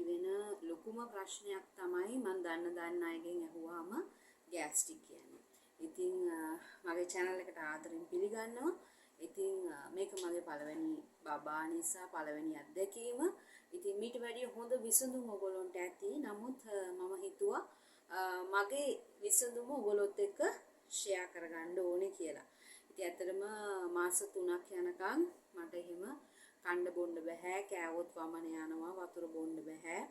ඇති වෙන ලොකුම ප්‍රශ්නයක් තමයි මම දන්න අයගෙන් අහුවාම ගෑස්ට්‍රික් කියන්නේ. ඉතින් මගේ channel එකට ආදරෙන් පිළිගන්නවා. ඉතින් මේක මගේ පළවෙනි බබා නිසා පළවෙනි අත්දැකීම. ඉතින් මීට වැඩිය හොඳ විසඳුම ඔයගොල්ලන්ට ඇති. නමුත් මම හිතුවා මගේ විසඳුම ඔයගොල්ලොත් එක්ක ෂෙයා කරගන්න ඕනේ කියලා. ඉතින් ඇත්තටම මාස 3ක් යනකම් මට එහෙම කන්න බොන්න බෑ, කෑවොත් වමන යනවා, වතුර බොන්න බෑ.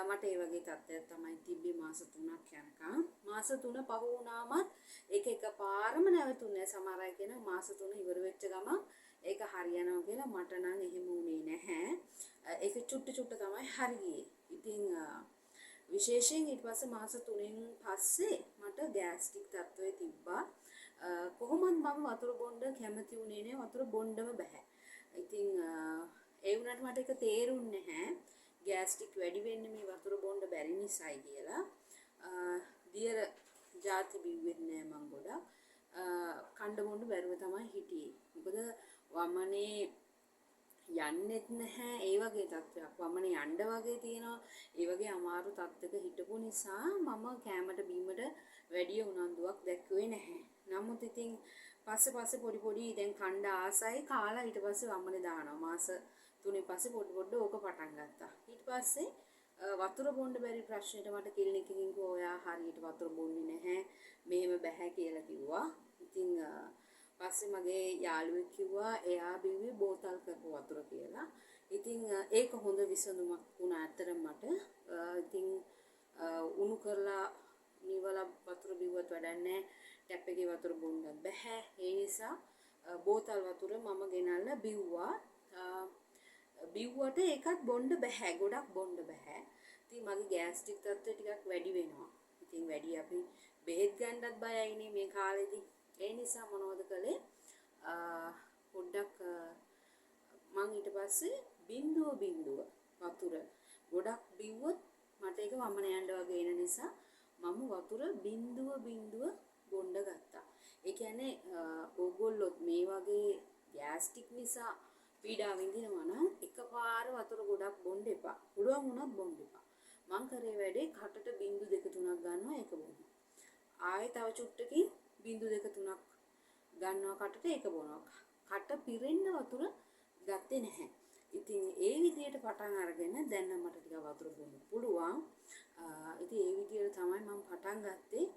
මට ඒ වගේ තත්ත්වයක් තමයි තිබ්බේ මාස 3ක් යනකම්. මාස 3 පහ වුණාමත් ඒක එකපාරම නැවතුනේ. සමහර අය කියන මාස 3 ඉවර වෙච්ච ගමන් ඒක හරියනවා කියලා. මට නම් එහෙම වුණේ නැහැ. ඒක චුට්ට තමයි හරි ගියේ. ඉතින් විශේෂයෙන් ඊට පස්සේ මාස 3න් පස්සේ මට ගෑස්ට්‍රික් තත්ත්වය තිබ්බා. කොහොමද මම වතුර බොන්න කැමති වුණේ නෑ. වතුර බොන්නම බෑ. ඉතින් ඒ වුණාට මට ඒක තේරුන්නේ නැහැ. ගෑස්ට්‍රික් වැඩි වෙන්නේ මේ වතුර බොන්න බැරි නිසායි කියලා. දියර ಜಾති බිව්වෙත් නෑ මං ගොඩක්. කන්න බොන්න බැරුව තමයි හිටියේ. මොකද වමනේ යන්නෙත් නැහැ. ඒ වගේ තත්ත්වයක්. වමනේ යන්න වගේ තියෙනවා. ඒ වගේ අමාරු තත්ත්වයක හිටපු නිසා මම කැමට බීමට වැඩි උනන්දුවක් දැක්ුවේ නැහැ. නමුත් ඉතින් පස්සේ පොඩි දැන් කණ්ඩ ආසයි කාලා ඊට පස්සේ වම්මනේ දානවා. මාස 3 පස්සේ පොඩි ඕක පටන් ගත්තා. ඊට පස්සේ වතුර බොන්න බැරි ප්‍රශ්නෙට මට ක්ලිනික් එකකින් ගෝයා හරියට වතුර බොන්නේ නැහැ. මෙහෙම බෑ කියලා කිව්වා. ඉතින් පස්සේ මගේ යාළුවෙක් කිව්වා එයා බිව්වේ බෝතල් කරපු වතුර කියලා. ඉතින් ඒක හොඳ විසඳුමක් වුණා ඇත්තටම මට. ඉතින් උණු කරලා නිවලා වතුර බිව්වත් වැඩක් නැහැ. ටැප් එකේ වතුර බොන්නත් බෑ. ඒ නිසා බෝතල් වතුර මම ගෙනල්ලා බිව්වා. බිව්වට ඒකත් බොන්න බෑ. ගොඩක් බොන්න බෑ. ඉතින් මගේ ගෑස්ට්‍රික් තත්ත්වය ටිකක් වැඩි වෙනවා. ඉතින් වැඩි අපි බෙහෙත් ගන්නත් බයයිනේ මේ කාලෙදී. ඒ නිසා මොනවද කළේ? පොඩ්ඩක් මං ඊට පස්සේ බිඳුව වතුර ගොඩක් බිව්වොත් මට ඒක වමන යන්න වගේ එන නිසා මම වතුර බිඳුව බොන්න ගත්තා. ඒ කියන්නේ ඕගොල්ලොත් මේ වගේ ගෑස්ට්‍රික් නිසා පීඩා විඳිනවා නම් එකපාර වතුර ගොඩක් බොන්න එපා. පුළුවන් වුණත් බොන්න එපා. මං කරේ වැඩේ කටට බිඳු 2 3ක් ගන්නවා ඒක බොනවා. ආයෙ තව චුට්ටකින් බිඳු 2 3ක් ගන්නවා කටට ඒක බොනවා. කට පිරෙන්න වතුර ගත්තේ නැහැ. ඉතින් ඒ විදිහට පටන් අරගෙන දැන් නම් මට ටිකක් වතුර බොන්න පුළුවන්. ඉතින් ඒ විදිහට තමයි මම පටන් ගත්තේ.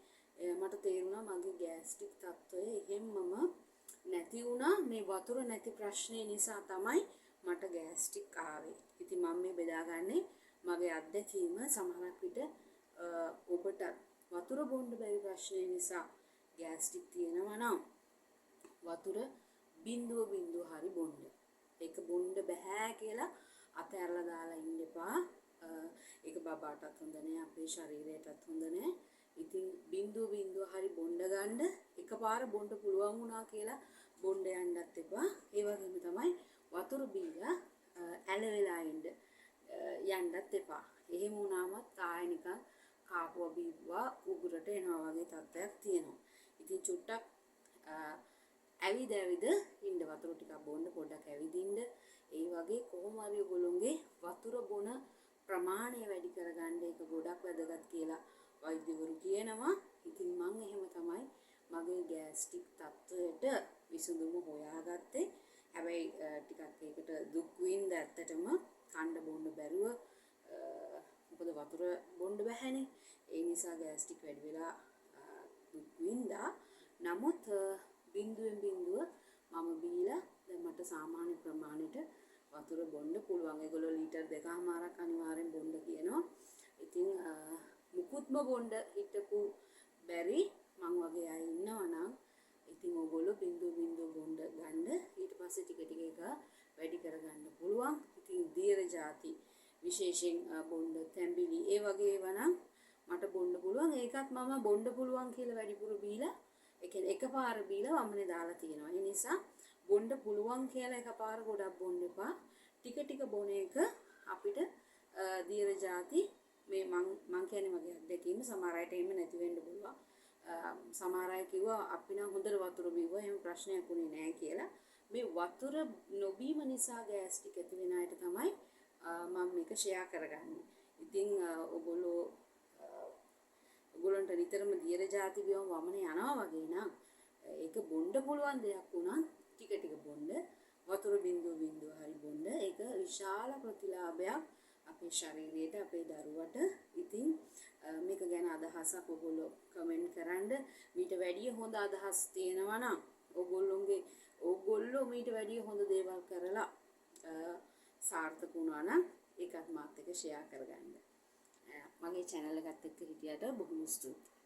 මට තේරුණා මගේ ගෑස්ට්‍රික් තත්ත්වය එහෙම්මම නැති වුණා. මේ වතුර නැති ප්‍රශ්නේ නිසා තමයි මට ගෑස්ට්‍රික් ආවේ. ඉතින් මම මේ බෙදාගන්නේ මගේ අත්දැකීම. සමහරක් විට ඔබට වතුර බොන්න බැරි ප්‍රශ්නේ නිසා ගෑස්ට්‍රික් තියෙනවා නම් වතුර බිඳුව හරි බොන්න. ඒක බොන්න බෑ කියලා අතහැරලා දාලා ඉන්න එපා. ඒක බබාටත් හොඳ නෑ, අපේ ශරීරයටත් හොඳ නෑ. ඉතින් බිඳුව හරි බොන්න ගන්න. එකපාර බොන්න පුළුවන් වුණා කියලා බොන්න යන්නත් එපා. ඒ වගේම තමයි වතුර බීලා ඇලවෙලා යන්නත් එපා. එහෙම වුණාමත් ආයෙ නිකන් කාපුවා බීව්වා උගුරට එනවා වගේ තත්ත්වයක් තියෙනවා. ඉතින් චුට්ටක් ඇවිද ඉන්න වතුර ටිකක් බොන්න පොඩ්ඩක් ඇවිදින්න. ඒ වගේ කොහොම හරි ඔයගොල්ලෝගේ වතුර බොන ප්‍රමාණය වැඩි කරගන්න ඒක ගොඩක් වැදගත් කියලා වෛද්‍යවරු කියනවා. ඉතින් මම එහෙම තමයි මගේ ගෑස්ට්‍රික් තත්ත්වයට විසඳුම හොයාගත්තේ. හැබැයි ටිකක් ඒකට දුක් විඳ ඇත්තටම කන්න බොන්න බැරුව මොකද වතුර බොන්න බැහැනේ. ඒ නිසා ගෑස්ට්‍රික් වැඩි වෙලා දුක් විඳා. නමුත් බිඳුව මම බීලා දැන් මට සාමාන්‍ය ප්‍රමාණයට වතුර බොන්න පුළුවන්. ඒගොල්ලෝ ලීටර් 2.5ක් අනිවාර්යෙන් බොන්න කියනවා. ඉතින් මුකුත්ම බොන්න හිටපු බැරි මං වගේ අය ඉන්නවා නම් ඉතින් ඕගොල්ලෝ බිඳුව බොන්න ගන්න. ඊට පස්සේ ටික එක වැඩි කරගන්න පුළුවන්. ඉතින් දියර ಜಾති විශේෂයෙන් බොන්න තැඹිලි ඒ වගේ ඒවා නම් මට බොන්න පුළුවන්. ඒකත් මම බොන්න පුළුවන් කියලා වැඩිපුර බීලා ඒ කියන්නේ එකපාර බීලා වමනේ දාලා තියෙනවා. ඒ නිසා බොන්න පුළුවන් කියලා එකපාර ගොඩක් බොන්න එපා. ටික බොන එක අපිට දියර ಜಾති මේ මං කියන්නේ මගේ අත්දැකීම. සමහර අයට එහෙම නැති වෙන්න පුළුවන්. සමහර අය කිව්වා අපි නම් හොඳට වතුර බිව්වා එහෙම ප්‍රශ්නයක් උනේ නැහැ කියලා. මේ වතුර නොබීම නිසා ගෑස්ට්‍රික් ඇති වෙන අයට තමයි මම මේක ෂෙයා කරගන්නේ. ඉතින් ඔයගොල්ලන්ට නිතරම දියර ಜಾති බියවම වමනේ යනවා වගේ නම් ඒක බොන්න පුළුවන් දෙයක් වුණත් ටික ටික බොන්න වතුර බින්දුව බින්දුව හරි බොන්න ඒක විශාල ප්‍රතිලාභයක් අපේ ශරීරයට අපේ දරුවට. ඉතින් මේක ගැන අදහසක් ඔයගොල්ලෝ කමෙන්ට් කරන්න. මීට වැඩිය හොඳ අදහස් තියෙනවා නම් ඕගොල්ලෝ මීට වැඩිය හොඳ දේවල් කරලා සාර්ථක වුණා නම් ඒකත් මාත් එක්ක ෂෙයා කරගන්න. මගේ channel එකත් එක්ක හිටියට බොහොම ස්තුතියි.